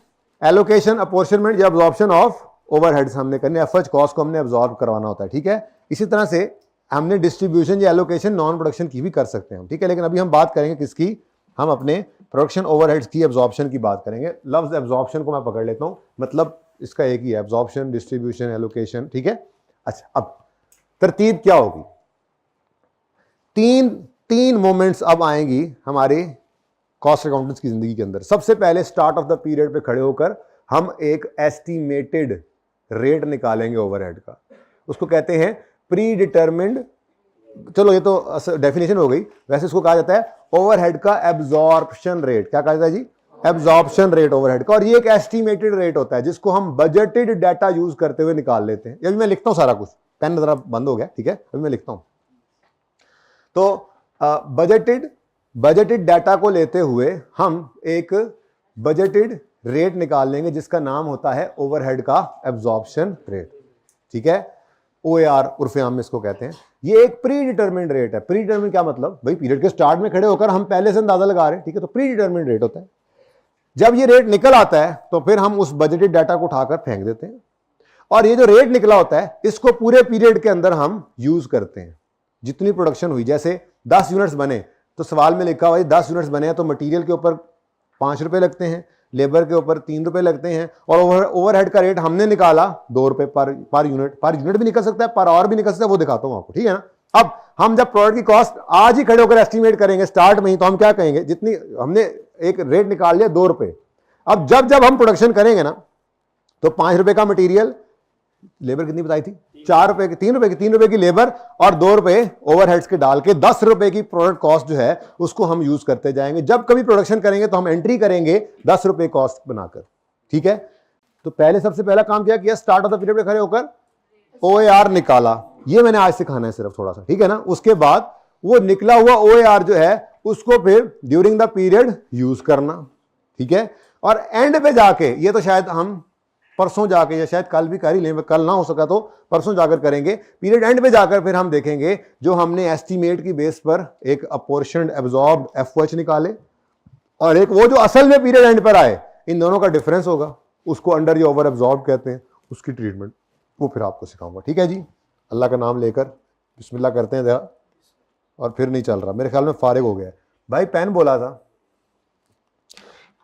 एलोकेशन, अपॉर्चनमेंट या अब्जॉर्प्शन ऑफ ओवरहेड्स हमने करने, एफर्ट कॉस्ट को हमने अब्जॉर्ब करवाना होता है, ठीक है। इसी तरह से हमने डिस्ट्रीब्यूशन या एलोकेशन नॉन प्रोडक्शन की भी कर सकते हैं हम, ठीक है। लेकिन अभी हम बात करेंगे किसकी, हम अपने प्रोडक्शन ओवरहेड्स की अब्जॉर्प्शन की बात करेंगे। लफ्ज अब्जॉर्प्शन को मैं पकड़ लेता हूं, मतलब इसका एक ही है, अब्जॉर्प्शन, डिस्ट्रीब्यूशन, एलोकेशन, ठीक है। अच्छा, अब तरतीब क्या होगी, तीन मोमेंट्स अब आएंगी हमारे कॉस्ट अकाउंटेंट्स की जिंदगी के अंदर। सबसे पहले स्टार्ट ऑफ द पीरियड पे खड़े होकर हम एक एस्टिमेटेड रेट निकालेंगे ओवरहेड का, उसको कहते हैं प्री डिटरमिन्ड, चलो ये तो डेफिनेशन हो गई, वैसे इसको कहा जाता है ओवरहेड का एब्जॉर्प्शन रेट। क्या कहा जाता है जी, एब्जॉर्प्शन रेट ओवरहेड का। और ये एक एस्टिमेटेड रेट होता है जिसको हम बजटेड डाटा यूज करते हुए निकाल लेते हैं। अभी मैं लिखता हूं सारा कुछ, पेन जरा बंद हो गया, ठीक है, अभी मैं लिखता हूं। तो बजटेड डाटा को लेते हुए हम एक बजटेड रेट निकाल लेंगे जिसका नाम होता है ओवरहेड का एब्जॉर्प्शन रेट, ठीक है। OAR उर्फे आम में इसको कहते हैं। ये एक प्री डिटरमिन्ड रेट है। प्री डिटरमिन्ड क्या मतलब, भाई पीरियड के स्टार्ट में खड़े होकर हम पहले से अंदाजा लगा रहे हैं, ठीक है, तो प्री डिटरमिन्ड रेट होता है। जब ये रेट निकल आता है तो फिर हम उस बजटेड डाटा को उठाकर फेंक देते हैं, और ये जो रेट निकला होता है इसको पूरे पीरियड के अंदर हम यूज करते हैं। जितनी प्रोडक्शन हुई, जैसे 10 यूनिट्स बने तो सवाल में लिखा हुआ है 10 यूनिट्स बने हैं तो मटीरियल के ऊपर 5 रुपए लगते हैं, लेबर के ऊपर 3 रुपए लगते हैं, और ओवरहेड का रेट हमने निकाला 2 रुपए पर यूनिट भी निकल सकता है, पर आवर भी निकल सकता है, वो दिखाता हूं आपको, ठीक है ना। अब हम जब प्रोडक्ट की कॉस्ट आज ही खड़े होकर एस्टिमेट करेंगे स्टार्ट में ही, तो हम क्या कहेंगे, जितनी हमने एक रेट निकाल लिया 2 रुपए, अब जब हम प्रोडक्शन करेंगे ना तो 5 रुपए का मटीरियल, लेबर कितनी बताई थी, 4 रुपए की, 3 रुपए की लेबर और 2 रुपए ओवरहेड्स के डाल के 10 रुपए की प्रोडक्ट कॉस्ट जो है उसको हम यूज करते जाएंगे। जब कभी प्रोडक्शन करेंगे तो हम एंट्री करेंगे 10 रुपए कॉस्ट बनाकर, ठीक है। तो पहले सबसे पहला काम क्या किया, स्टार्ट ऑफ द पीरियड पे खड़े होकर OAR निकाला। ये मैंने आज सिखाना है सिर्फ थोड़ा सा, ठीक है ना। उसके बाद वो निकला हुआ OAR जो है उसको फिर ड्यूरिंग द पीरियड यूज करना, ठीक है। और एंड पे जाके, ये तो शायद हम परसों जाके या शायद कल भी कर ही लें, कल ना हो सका तो परसों जाकर करेंगे, पीरियड एंड पे जाकर फिर हम देखेंगे जो हमने एस्टीमेट की बेस पर एक अपोर्शन्ड एब्जॉर्ब्ड FOH निकाले और एक वो जो असल में पीरियड एंड पर आए, इन दोनों का डिफरेंस होगा, उसको अंडर या ओवर एब्जॉर्ब कहते हैं, उसकी ट्रीटमेंट वो फिर आपको सिखाऊंगा, ठीक है जी। अल्लाह का नाम लेकर बिस्मिल्लाह करते हैं जरा, और फिर नहीं चल रहा, मेरे ख्याल में फारिग हो गया भाई। पेन बोला था,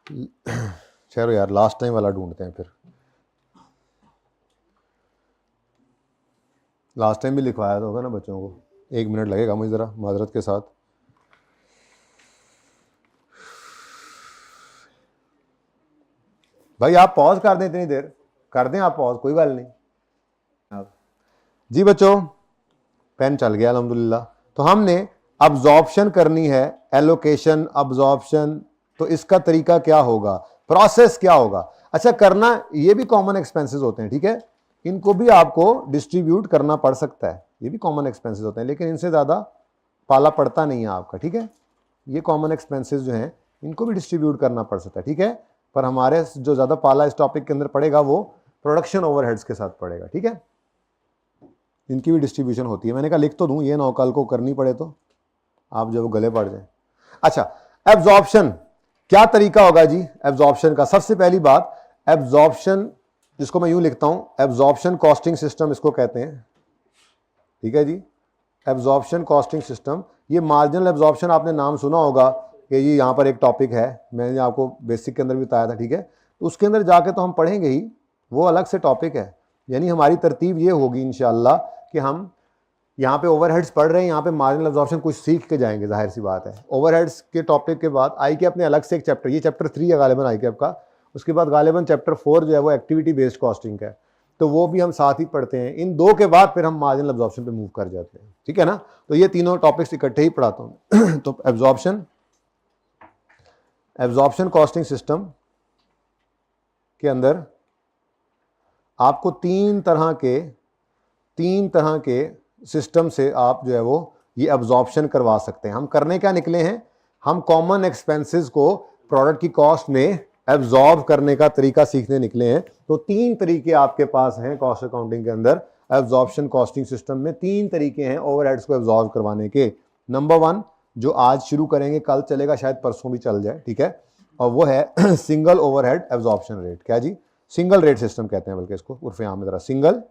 चलो यार लास्ट टाइम वाला ढूंढते हैं, फिर लास्ट टाइम भी लिखवाया तो होगा ना बच्चों को, 1 मिनट लगेगा मुझे ज़रा माजरत के साथ। भाई आप पॉज कर दें, इतनी देर कर दें आप पॉज, कोई बात नहीं जी। बच्चों पेन चल गया अल्हम्दुलिल्लाह। तो हमने अब्जॉर्प्शन करनी है, एलोकेशन, अब्जॉर्प्शन, तो इसका तरीका क्या होगा, प्रोसेस क्या होगा। अच्छा, करना ये भी कॉमन एक्सपेंसेस होते हैं, ठीक है। इनको भी आपको डिस्ट्रीब्यूट करना पड़ सकता है, ये भी कॉमन एक्सपेंसेस होते हैं, लेकिन इनसे ज़्यादा पाला पड़ता नहीं है आपका, ठीक है। ये कॉमन एक्सपेंसेस जो हैं इनको भी डिस्ट्रीब्यूट करना पड़ सकता है, ठीक है। पर हमारे जो ज़्यादा पाला इस टॉपिक के अंदर पड़ेगा वो प्रोडक्शन ओवरहेड्स के साथ पड़ेगा, ठीक है। इनकी भी डिस्ट्रीब्यूशन होती है। मैंने कहा लिख तो दूं, ये ना कल को करनी पड़े तो आप जब गले पड़ जाए। अच्छा, एब्जॉर्प्शन, क्या तरीका होगा जी एब्जॉर्प्शन का? सबसे पहली बात, एब्जॉर्प्शन जिसको मैं यूं लिखता हूं, एब्जॉर्प्शन कॉस्टिंग सिस्टम इसको कहते हैं, ठीक है जी। एब्जॉर्प्शन कॉस्टिंग सिस्टम, ये मार्जिनल एब्जॉर्प्शन आपने नाम सुना होगा कि ये यहाँ पर एक टॉपिक है, मैंने आपको बेसिक के अंदर भी बताया था, ठीक है। तो उसके अंदर जाके तो हम पढ़ेंगे ही, वो अलग से टॉपिक है। यानी हमारी तरतीब ये होगी इंशाल्लाह कि हम यहाँ पे ओवरहेड्स पढ़ रहे हैं, यहाँ पे मार्जिनल एब्जॉर्प्शन कुछ सीख के जाएंगे, जाहिर सी बात है। ओवरहेड्स के टॉपिक के बाद आईकैप ने अलग से एक चैप्टर, ये चैप्टर 3 है गालिबन आईकैप का, उसके बाद गालिबन चैप्टर 4 जो है वो एक्टिविटी बेस्ड कॉस्टिंग का है, तो वो भी हम साथ ही पढ़ते हैं। इन दो के बाद फिर हम मार्जिनल एब्जॉर्प्शन पे मूव कर जाते हैं, ठीक है ना। तो ये तीनों टॉपिक्स इकट्ठे ही पढ़ाता हूँ। तो एब्जॉर्प्शन कॉस्टिंग सिस्टम के अंदर आपको तीन तरह के सिस्टम से आप जो है वो ये एब्जॉर्प्शन करवा सकते हैं। हम करने क्या निकले हैं, हम कॉमन एक्सपेंसेस को प्रोडक्ट की कॉस्ट में एब्जॉर्ब करने का तरीका सीखने निकले हैं। तो तीन तरीके आपके पास हैं कॉस्ट अकाउंटिंग के अंदर, एब्जॉर्प्शन कॉस्टिंग सिस्टम में तीन तरीके हैं ओवरहेड्स को एब्जॉर्ब करवाने के। नंबर 1 जो आज शुरू करेंगे, कल चलेगा, शायद परसों भी चल जाए, ठीक है, और वो है सिंगल ओवरहेड एब्जॉर्प्शन रेट। क्या जी? सिंगल रेट सिस्टम कहते हैं बल्कि इसको, उर्फ आम में, सिंगल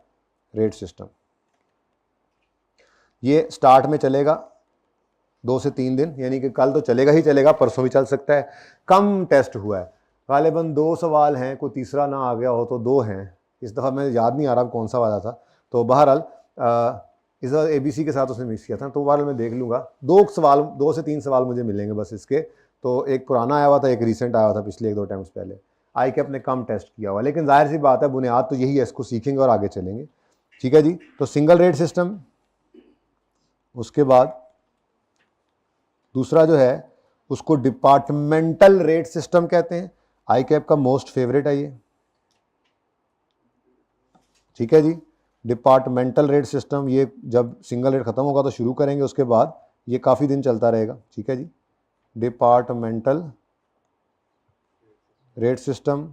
रेट सिस्टम। ये स्टार्ट में चलेगा 2 से 3 दिन, यानी कि कल तो चलेगा ही चलेगा, परसों भी चल सकता है। कम टेस्ट हुआ है, गालिबन 2 सवाल हैं, कोई तीसरा ना आ गया हो तो 2 हैं। इस दफ़ा मैं याद नहीं आ रहा कौन सा वाला था, तो बहरहाल इस बार ABC के साथ उसने मिक्स किया था, तो बहरहाल मैं देख लूँगा। 2 से 3 सवाल मुझे मिलेंगे बस इसके, तो एक पुराना आया हुआ था, एक रिसेंट आया हुआ था पिछले 1-2 टाइम्स पहले। आईकैप ने कम टेस्ट किया हुआ, लेकिन जाहिर सी बात है बुनियाद तो यही है, इसको सीखेंगे और आगे चलेंगे, ठीक है जी। तो सिंगल रेट सिस्टम, उसके बाद दूसरा जो है उसको डिपार्टमेंटल रेट सिस्टम कहते हैं। आईकैप का मोस्ट फेवरेट है ये, ठीक है जी। डिपार्टमेंटल रेट सिस्टम, ये जब सिंगल रेट खत्म होगा तो शुरू करेंगे, उसके बाद ये काफ़ी दिन चलता रहेगा, ठीक है जी। डिपार्टमेंटल रेट सिस्टम,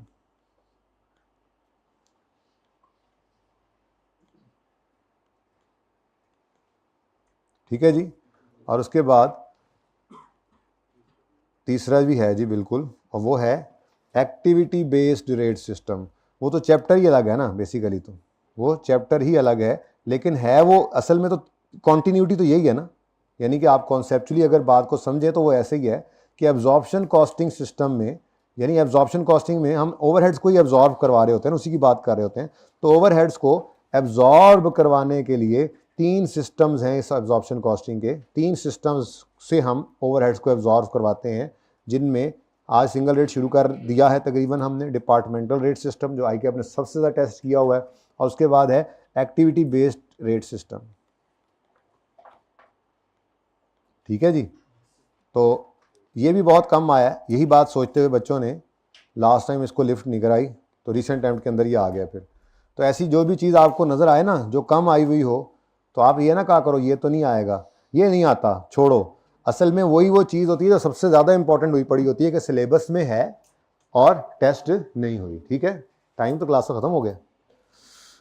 ठीक है जी। और उसके बाद तीसरा भी है जी बिल्कुल, और वो है एक्टिविटी बेस्ड रेट सिस्टम। वो तो चैप्टर ही अलग है ना, बेसिकली तो वो चैप्टर ही अलग है, लेकिन है वो असल में तो कॉन्टिन्यूटी तो यही है ना। यानी कि आप कॉन्सेप्चुअली अगर बात को समझे तो वो ऐसे ही है कि एब्जॉर्प्शन कॉस्टिंग सिस्टम में, यानी एब्जॉर्प्शन कॉस्टिंग में हम ओवरहेड्स को ही एब्जॉर्ब करवा रहे होते हैं, उसी की बात कर रहे होते हैं। तो ओवरहेड्स को एब्जॉर्ब करवाने के लिए 3 सिस्टम्स हैं इस एब्जॉर्प्शन कॉस्टिंग के। 3 सिस्टम्स से हम ओवरहेड्स को एब्जॉर्ब करवाते हैं, जिनमें आज सिंगल रेट शुरू कर दिया है तकरीबन हमने, डिपार्टमेंटल रेट सिस्टम जो आईकैप ने सबसे ज़्यादा टेस्ट किया हुआ है, और उसके बाद है एक्टिविटी बेस्ड रेट सिस्टम, ठीक है जी। तो ये भी बहुत कम आया है, यही बात सोचते हुए बच्चों ने लास्ट टाइम इसको लिफ्ट नहीं कराई, तो रिसेंट अटेम्प्ट के अंदर ये आ गया फिर। तो ऐसी जो भी चीज़ आपको नज़र आए ना जो कम आई हुई हो, तो आप ये ना कहा करो ये तो नहीं आएगा, ये नहीं आता, छोड़ो। असल में वही वो चीज़ होती है जो सबसे ज़्यादा इंपॉर्टेंट हुई पड़ी होती है कि सिलेबस में है और टेस्ट नहीं हुई, ठीक है। टाइम तो क्लास का ख़त्म हो गया,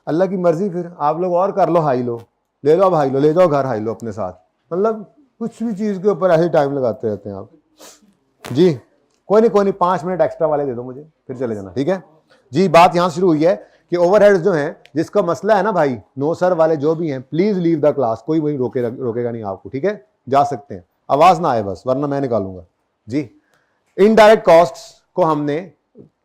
अल्लाह की मर्ज़ी, फिर आप लोग और कर लो, हाई लो, ले जाओ भाई लो, ले जाओ घर हाई लो अपने साथ, मतलब कुछ भी चीज़ के ऊपर ऐसे टाइम लगाते रहते हैं आप जी। कोई नहीं 5 मिनट एक्स्ट्रा वाले दे दो मुझे, फिर चले जाना, ठीक है जी। बात यहाँ शुरू हुई है कि ओवरहेड्स जो हैं, जिसका मसला है ना भाई, नो सर वाले जो भी हैं, प्लीज़ लीव द क्लास, कोई वही रोकेगा नहीं आपको, ठीक है। जा सकते हैं, आवाज़ ना आए बस, वरना मैं निकालूंगा जी। इनडायरेक्ट कॉस्ट्स को हमने,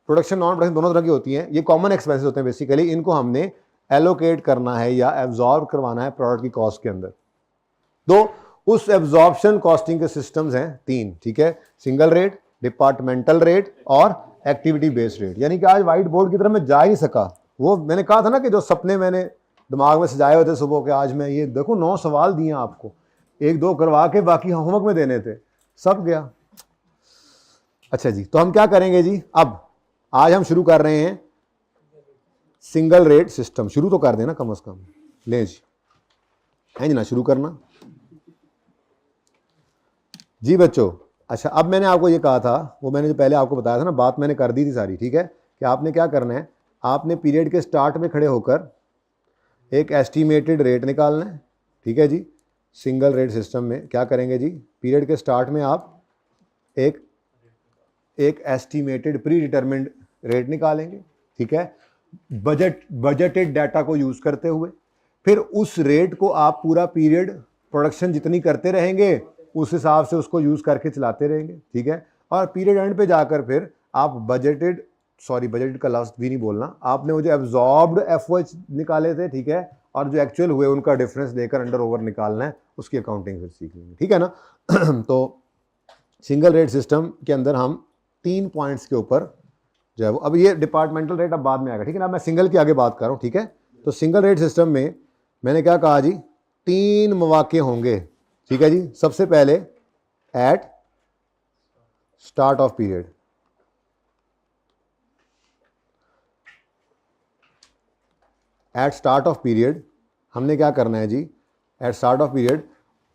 प्रोडक्शन नॉन प्रोडक्शन दोनों तरह की होती हैं, ये कॉमन एक्सपेंसेस होते हैं बेसिकली, इनको हमने एलोकेट करना है या एब्जॉर्ब करवाना है प्रोडक्ट की कॉस्ट के अंदर। तो उस एब्जॉर्प्शन कॉस्टिंग के सिस्टम्स हैं 3, ठीक है, सिंगल रेट, डिपार्टमेंटल रेट और एक्टिविटी बेस्ड रेट। यानी कि आज व्हाइट बोर्ड की तरफ मैं जा ही नहीं सका, वो मैंने कहा था ना कि जो सपने मैंने दिमाग में सजाए हुए थे सुबह के, आज मैं ये देखो 9 सवाल दिए आपको, 1-2 करवा के बाकी होमवर्क में देने थे, सब गया। अच्छा जी, तो हम क्या करेंगे जी, अब आज हम शुरू कर रहे हैं सिंगल रेट सिस्टम शुरू तो कर देना कम से कम। ले जी, है ना, शुरू करना जी बच्चों। अच्छा, अब मैंने आपको ये कहा था, वो मैंने जो पहले आपको बताया था ना, बात मैंने कर दी थी सारी, ठीक है, कि आपने क्या करना है, आपने पीरियड के स्टार्ट में खड़े होकर एक एस्टीमेटेड रेट निकालना है, ठीक है जी। सिंगल रेट सिस्टम में क्या करेंगे जी, पीरियड के स्टार्ट में आप एक एस्टीमेटेड प्री डिटरमिन्ड रेट निकालेंगे, ठीक है, बजटेड डाटा को यूज़ करते हुए। फिर उस रेट को आप पूरा पीरियड प्रोडक्शन जितनी करते रहेंगे उस हिसाब से उसको यूज़ करके चलाते रहेंगे, ठीक है। और पीरियड एंड पे जाकर फिर आप बजटेड का लास्ट भी नहीं बोलना, आपने वो जो एब्जॉर्ब्ड एफओएच निकाले थे, ठीक है, और जो एक्चुअल हुए उनका डिफरेंस लेकर अंडर ओवर निकालना है, उसकी अकाउंटिंग फिर सीख लेंगे, ठीक है ना। तो सिंगल रेट सिस्टम के अंदर हम 3 पॉइंट्स के ऊपर जो है वो, अब ये डिपार्टमेंटल रेट अब बाद में आएगा, ठीक है ना, मैं सिंगल की आगे बात कर रहा हूँ, ठीक है। तो सिंगल रेट सिस्टम में मैंने क्या कहा जी, 3 मौके होंगे, ठीक है जी। सबसे पहले at start of period, at start of period हमने क्या करना है जी, at start of period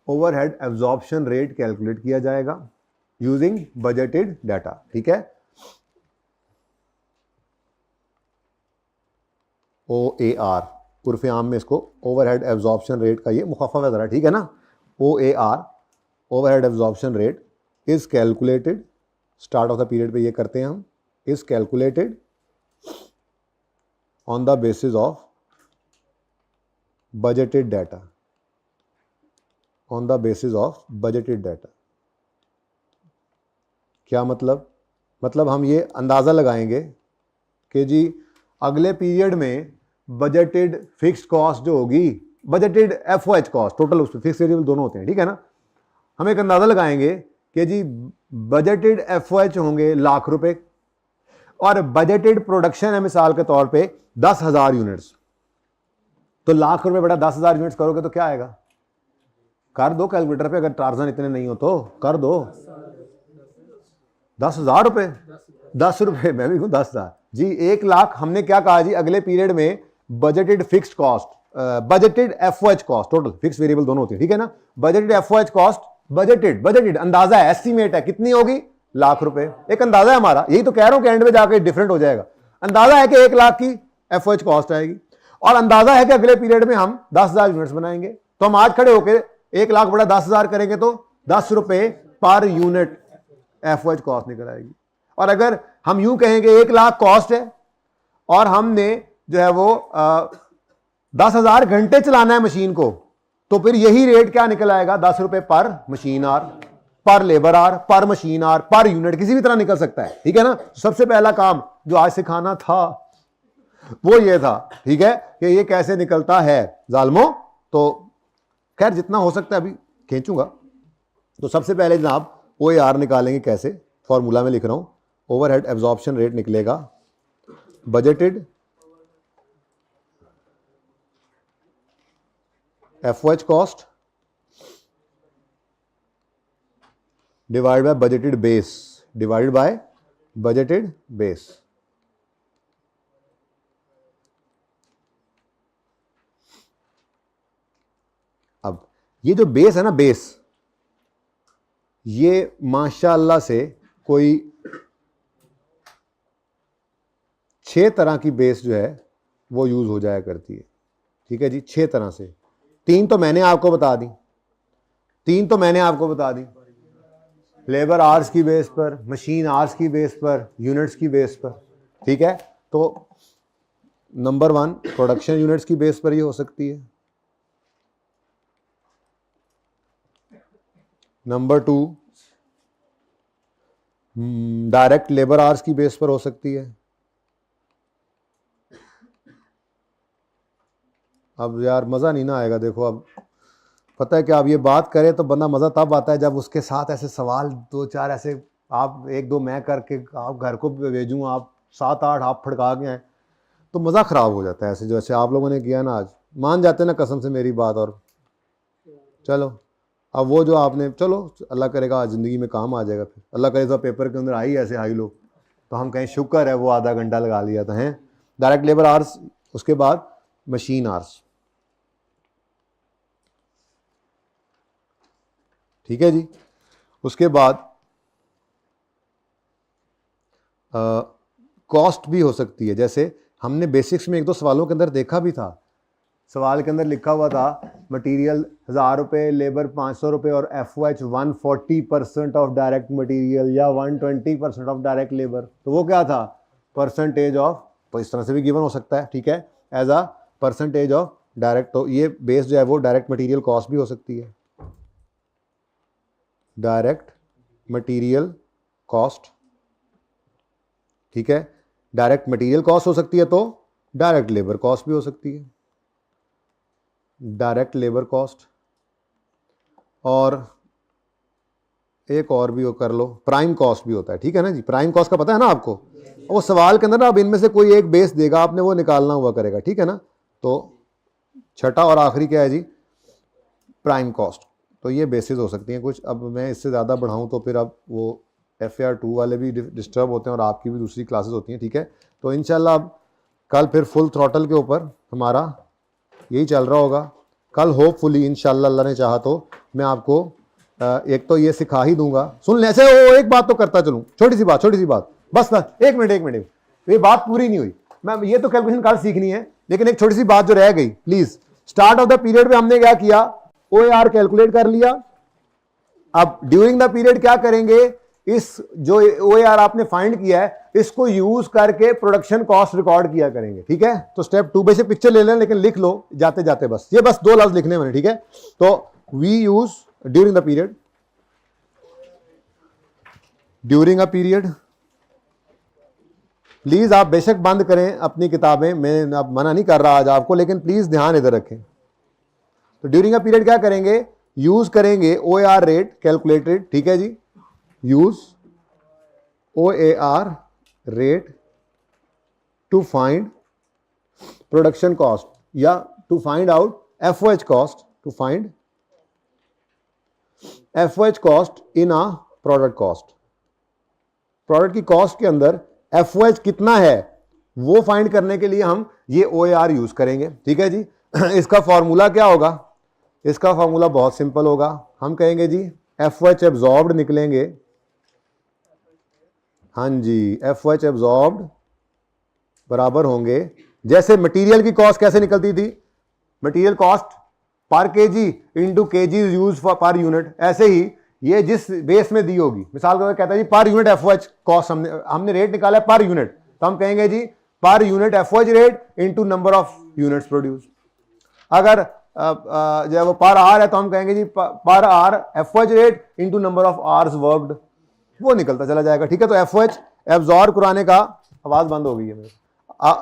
overhead absorption rate calculate किया जाएगा यूजिंग बजटेड डाटा, ठीक है, OAR, उर्फ आम में इसको ओवरहेड एब्जॉर्प्शन रेट का ये मुखफ़फ़ है ज़रा, ठीक है ना। OAR, overhead absorption rate is calculated, start of the period पे ये करते हैं हम, is calculated on the basis of budgeted data, on the basis of budgeted data. क्या मतलब हम ये अंदाज़ा लगाएंगे कि जी अगले पीरियड में बजटेड फिक्स्ड कॉस्ट जो होगी, बजटेड एफओएच कॉस्ट टोटल, उस पर फिक्स वेरिएबल दोनों होते हैं, ठीक है ना। हम एक अंदाज़ा लगाएंगे कि जी बजटेड एफओएच होंगे लाख रुपए और बजटेड प्रोडक्शन है मिसाल के तौर पे 10,000 यूनिट्स, तो लाख रुपए बड़ा 10,000 यूनिट्स करोगे तो क्या आएगा, कर दो कैलकुलेटर पे, अगर टार्जन इतने नहीं हो तो कर दो, 10,000 रुपए, 10 रुपए, मैं भी हूं 10,000 जी, 1 लाख। हमने क्या कहा जी, अगले पीरियड में budgeted fixed cost, budgeted FOH cost, total fix variable दोनों होती है, ठीक है ना। बजटेड एफओएच कॉस्ट, बजटेड अंदाजा है, एस्टीमेट है, कितनी होगी, लाख रुपए, एक अंदाजा है हमारा, यही तो कह रहा हूं कि एंड में जाकर डिफरेंट हो जाएगा। अंदाजा है कि 1 लाख की एफओएच कॉस्ट आएगी और अंदाजा है कि अगले पीरियड में हम 10,000 यूनिट्स बनाएंगे, तो हम आज खड़े होकर 1 लाख बड़ा 10,000 करेंगे तो 10 रुपए पर यूनिट एफओएच कॉस्ट निकल आएगी। और अगर हम यूं कहेंगे 1 लाख कॉस्ट है और हमने जो है वो 10,000 घंटे चलाना है मशीन को, तो फिर यही रेट क्या निकल आएगा, 10 रुपए पर मशीन आर, पर लेबर आर, पर मशीन आर, पर यूनिट, किसी भी तरह निकल सकता है, ठीक है ना। सबसे पहला काम जो आज सिखाना था वो ये था, ठीक है, कि ये कैसे निकलता है जालमो। तो खैर जितना हो सकता है अभी खींचूंगा। तो सबसे पहले जनाब OAR निकालेंगे, कैसे, फॉर्मूला में लिख रहा हूं, ओवरहेड एब्जॉर्प्शन रेट निकलेगा budgeted FOH cost divide by budgeted base, divided by budgeted base. अब ये जो बेस है ना, बेस, ये माशाअल्लाह से कोई 6 तरह की बेस जो है वो यूज हो जाया करती है, ठीक है जी, 6 तरह से। 3 तो मैंने आपको बता दी, लेबर आवर्स की बेस पर, मशीन आवर्स की बेस पर, यूनिट्स की बेस पर, ठीक है। तो नंबर 1 प्रोडक्शन यूनिट्स की बेस पर ये हो सकती है, नंबर 2 डायरेक्ट लेबर आवर्स की बेस पर हो सकती है। अब यार मज़ा नहीं ना आएगा, देखो अब पता है कि आप ये बात करें तो बंदा मज़ा तब आता है जब उसके साथ ऐसे सवाल 2-4 ऐसे, आप 1-2 मैं करके आप घर को भेजूँ, आप 7-8 आप फड़का के आए तो मज़ा ख़राब हो जाता है। ऐसे जैसे आप लोगों ने किया ना, आज मान जाते ना कसम से मेरी बात। और चलो अब वो जो आपने, चलो अल्लाह करेगा ज़िंदगी में काम आ जाएगा, फिर अल्लाह करेगा पेपर के अंदर आई ऐसे हाई लो तो हम कहें शुक्र है वो आधा घंटा लगा लिया था। हैं डायरेक्ट लेबर आवर्स उसके बाद मशीन आवर्स, ठीक है जी। उसके बाद कॉस्ट भी हो सकती है, जैसे हमने बेसिक्स में एक दो सवालों के अंदर देखा भी था, सवाल के अंदर लिखा हुआ था मटेरियल 1000 रुपये, लेबर 500 रुपये और FOH 140% ऑफ डायरेक्ट मटेरियल या 120% ऑफ डायरेक्ट लेबर। तो वो क्या था, परसेंटेज ऑफ, तो इस तरह से भी गिवन हो सकता है, ठीक है, as a percentage of direct. तो ये बेस जो है वो डायरेक्ट मटेरियल कॉस्ट भी हो सकती है, डायरेक्ट मटेरियल कॉस्ट, ठीक है। डायरेक्ट मटेरियल कॉस्ट हो सकती है तो डायरेक्ट लेबर कॉस्ट भी हो सकती है, डायरेक्ट लेबर कॉस्ट। और एक और भी वो कर लो, प्राइम कॉस्ट भी होता है, ठीक है ना जी। प्राइम कॉस्ट का पता है ना आपको, वो सवाल के अंदर ना अब इनमें से कोई एक बेस देगा, आपने वो निकालना हुआ करेगा, ठीक है ना। तो छठा और आखिरी क्या है जी, प्राइम कॉस्ट। तो ये बेसिस हो सकती हैं कुछ। अब मैं इससे ज़्यादा बढ़ाऊँ तो फिर अब वो FAR2 वाले भी डिस्टर्ब होते हैं और आपकी भी दूसरी क्लासेस होती हैं, ठीक है। तो इंशाल्लाह अब कल फिर फुल थ्रॉटल के ऊपर हमारा यही चल रहा होगा। कल होपफुली इंशाल्लाह अल्लाह ने चाहा तो मैं आपको एक तो ये सिखा ही दूंगा, सुन ले ऐसे वो एक बात तो करता चलूँ, छोटी सी बात, बस एक मिनट, ये बात पूरी नहीं हुई। मैं ये तो कैलकुलेशन कल सीखनी है, लेकिन एक छोटी सी बात जो रह गई, please. Start of the period में हमने क्या किया, OAR कैलकुलेट कर लिया। अब ड्यूरिंग द पीरियड क्या करेंगे, इस जो OAR आपने फाइंड किया है इसको यूज करके प्रोडक्शन कॉस्ट रिकॉर्ड किया करेंगे, ठीक है। तो स्टेप 2 से पिक्चर ले लें, लेकिन लिख लो जाते जाते, बस ये बस 2 लफ्ज लिखने मैंने, ठीक है। तो we use during the period, during a period. Please आप बेशक बंद करें अपनी किताबें, मैं अब मना नहीं कर रहा आज आपको, लेकिन प्लीज ध्यान इधर रखें। तो ड्यूरिंग अ पीरियड क्या करेंगे, यूज करेंगे OAR रेट कैलकुलेटेड, ठीक है जी। Use OAR rate to find production cost या to find out FOH cost, to find FOH cost in a product cost। Product की कॉस्ट के अंदर FOH कितना है वो फाइंड करने के लिए हम ये OAR यूज करेंगे, ठीक है जी। इसका फॉर्मूला क्या होगा, इसका फॉर्मूला बहुत सिंपल होगा। हम कहेंगे जी FOH एब्जॉर्ब्ड निकलेंगे, हाँ जी, FOH एब्जॉर्ब्ड बराबर होंगे, जैसे मटेरियल की कॉस्ट कैसे निकलती थी, material cost per KG into KGs use per unit, ऐसे ही ये जिस बेस में दी होगी, मिसाल के कहता है जी पर यूनिट FOH कॉस्ट, हमने रेट निकाला है पर यूनिट, तो हम कहेंगे जी per unit FOH rate into number of units produce. अगर जब वो पर आर है तो हम कहेंगे जी पर आर FOH rate into number of hours worked, वो निकलता चला जाएगा, ठीक है। तो FOH एब्जॉर्ब कराने का, आवाज बंद हो गई है मेरी,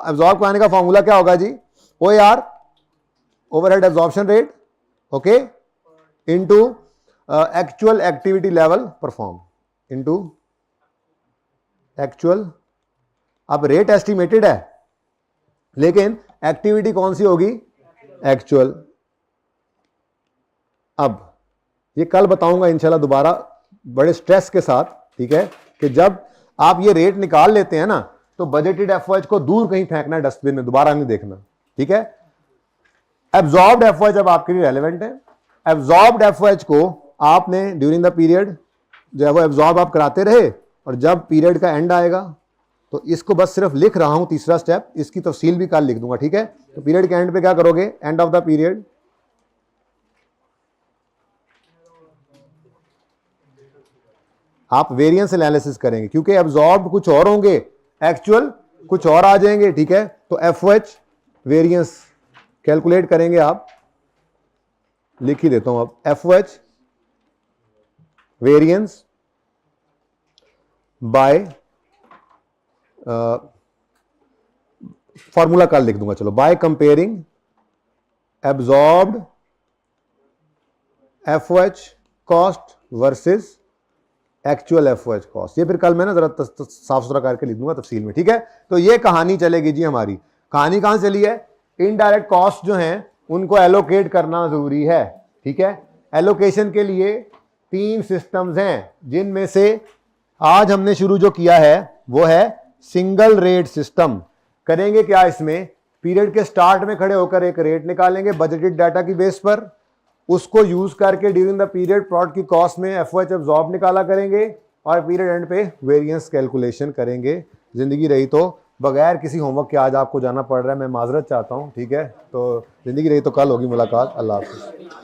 एब्जॉर्ब कराने का फॉर्मूला क्या होगा जी, OAR overhead absorption rate, okay, into actual activity level perform, into actual. अब रेट एस्टिमेटेड है लेकिन एक्टिविटी कौन सी होगी, एक्चुअल। अब ये कल बताऊंगा इंशाल्लाह दोबारा बड़े स्ट्रेस के साथ, ठीक है, कि जब आप ये रेट निकाल लेते हैं ना तो बजटेड FOH को दूर कहीं फेंकना है डस्टबिन में, दोबारा नहीं देखना, ठीक है। एब्जॉर्ब्ड FOH अब आपके लिए रेलेवेंट है। एब्जॉर्ब्ड FOH को आपने ड्यूरिंग द पीरियड जो है वो एब्जॉर्ब आप कराते रहे, और जब पीरियड का एंड आएगा तो इसको बस सिर्फ लिख रहा हूं, तीसरा स्टेप, इसकी तफसील भी कल लिख दूंगा, ठीक है। तो पीरियड के एंड पे क्या करोगे, एंड ऑफ द पीरियड आप वेरिएंस एनालिसिस करेंगे, क्योंकि एब्जॉर्ब कुछ और होंगे, एक्चुअल कुछ और आ जाएंगे, ठीक है। तो FOH वेरिएंस कैलकुलेट करेंगे आप, लिख ही देता हूं अब, FOH वेरिएंस बाय फॉर्मूला कल लिख दूंगा, चलो, by comparing absorbed FOH cost versus actual FOH cost. ये फिर कल मैं ना जरा साफ सुथरा करके लिख दूंगा तफसील में, ठीक है। तो ये कहानी चलेगी जी हमारी। कहानी कहां चली है, इनडायरेक्ट कॉस्ट जो हैं उनको एलोकेट करना जरूरी है, ठीक है। एलोकेशन के लिए 3 सिस्टम्स हैं, जिनमें से आज हमने शुरू जो किया है वो है सिंगल रेट सिस्टम। करेंगे क्या इसमें, पीरियड के स्टार्ट में खड़े होकर एक रेट निकालेंगे बजटेड डाटा की बेस पर, उसको यूज करके ड्यूरिंग द पीरियड प्रोडक्ट की कॉस्ट में एफओएच एब्जॉर्ब निकाला करेंगे और पीरियड एंड पे वेरिएंस कैलकुलेशन करेंगे। जिंदगी रही तो बगैर किसी होमवर्क के आज आपको जाना पड़ रहा है, मैं माजरत चाहता हूँ, ठीक है। तो जिंदगी रही तो कल होगी मुलाकात। अल्लाह हाफिज़।